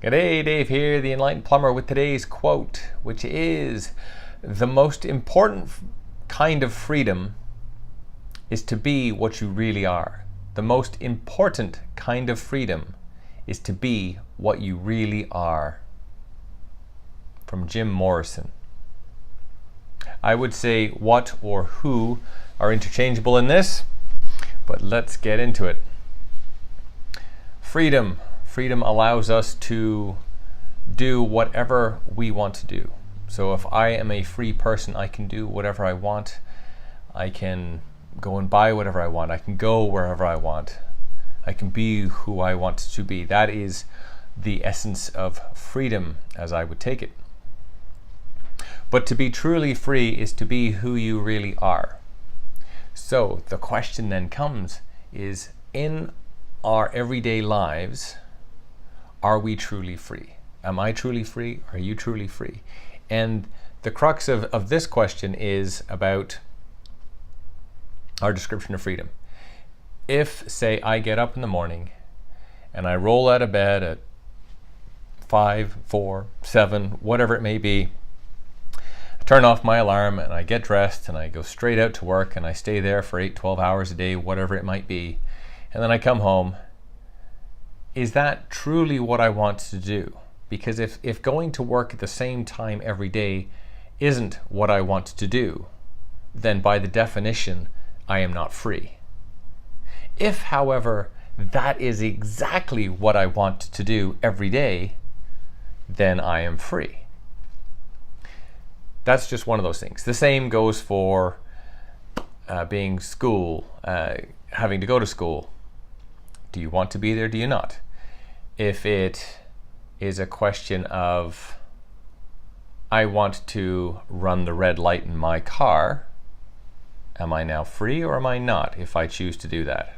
G'day, Dave here, the Enlightened Plumber, with today's quote, which is, "The most important kind of freedom is to be what you really are." The most important kind of freedom is to be what you really are. From Jim Morrison. I would say what or who are interchangeable in this, but let's get into it. Freedom. Freedom allows us to do whatever we want to do. So if I am a free person, I can do whatever I want. I can go and buy whatever I want. I can go wherever I want. I can be who I want to be. That is the essence of freedom, as I would take it. But to be truly free is to be who you really are. So the question then comes is, in our everyday lives, are we truly free? Am I truly free? Are you truly free? And the crux of this question is about our description of freedom. If, say, I get up in the morning and I roll out of bed at 5, 4, 7, whatever it may be, I turn off my alarm and I get dressed and I go straight out to work and I stay there for 8, 12 hours a day, whatever it might be, and then I come home, is that truly what I want to do? Because if going to work at the same time every day isn't what I want to do, then by the definition, I am not free. If, however, that is exactly what I want to do every day, then I am free. That's just one of those things. The same goes for being school, having to go to school. Do you want to be there? Do you not? If it is a question of, I want to run the red light in my car, am I now free or am I not if I choose to do that?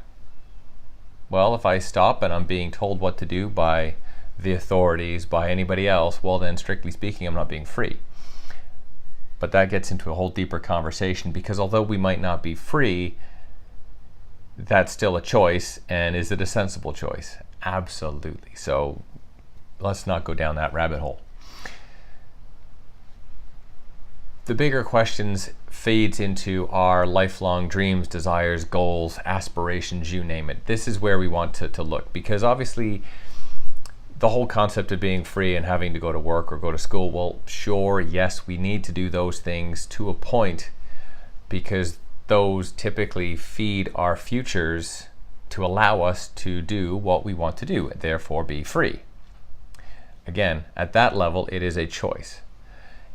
Well, if I stop and I'm being told what to do by the authorities, by anybody else, well then, strictly speaking, I'm not being free. But that gets into a whole deeper conversation, because although we might not be free, that's still a choice. And is it a sensible choice? Absolutely. So let's not go down that rabbit hole. The bigger questions fades into our lifelong dreams, desires, goals, aspirations, you name it. This is where we want to look, because obviously the whole concept of being free and having to go to work or go to school, well, sure, yes, we need to do those things to a point, because those typically feed our futures to allow us to do what we want to do, and therefore be free. Again, at that level, it is a choice.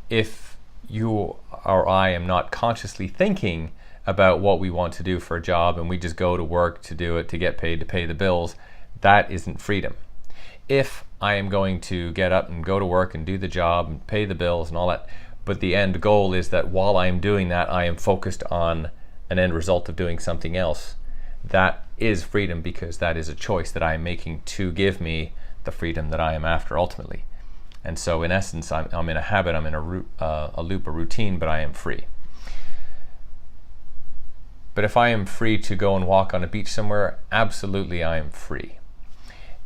If you or I am not consciously thinking about what we want to do for a job and we just go to work to do it, to get paid, to pay the bills, that isn't freedom. If I am going to get up and go to work and do the job and pay the bills and all that, but the end goal is that while I am doing that, I am focused on an end result of doing something else, that is freedom, because that is a choice that I am making to give me the freedom that I am after ultimately. And so in essence, I'm in a habit, I'm in a loop, a routine, but I am free. But if I am free to go and walk on a beach somewhere, absolutely I am free.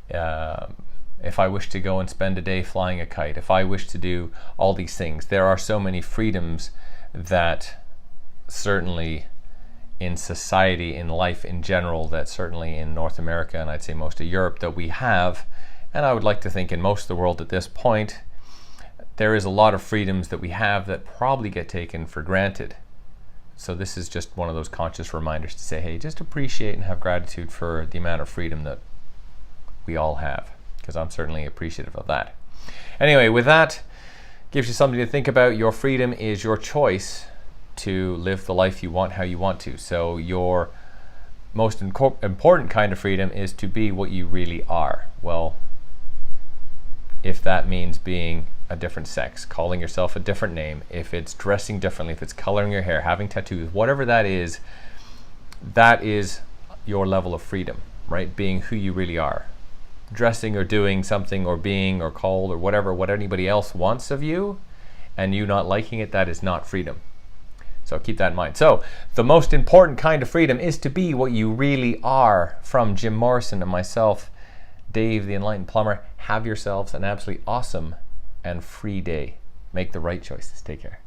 If I wish to go and spend a day flying a kite, if I wish to do all these things, there are so many freedoms that certainly in society, in life in general, that certainly in North America and I'd say most of Europe that we have, and I would like to think in most of the world at this point, there is a lot of freedoms that we have that probably get taken for granted. So this is just one of those conscious reminders to say, hey, just appreciate and have gratitude for the amount of freedom that we all have, because I'm certainly appreciative of that. Anyway, with that, gives you something to think about. Your freedom is your choice to live the life you want, how you want to. So your most important kind of freedom is to be what you really are. Well, if that means being a different sex, calling yourself a different name, if it's dressing differently, if it's coloring your hair, having tattoos, whatever that is your level of freedom, right? Being who you really are. Dressing or doing something or being or called or whatever, what anybody else wants of you, and you not liking it, that is not freedom. So keep that in mind. So the most important kind of freedom is to be what you really are, from Jim Morrison and myself. Dave, the Enlightened Plumber. Have yourselves an absolutely awesome and free day. Make the right choices. Take care.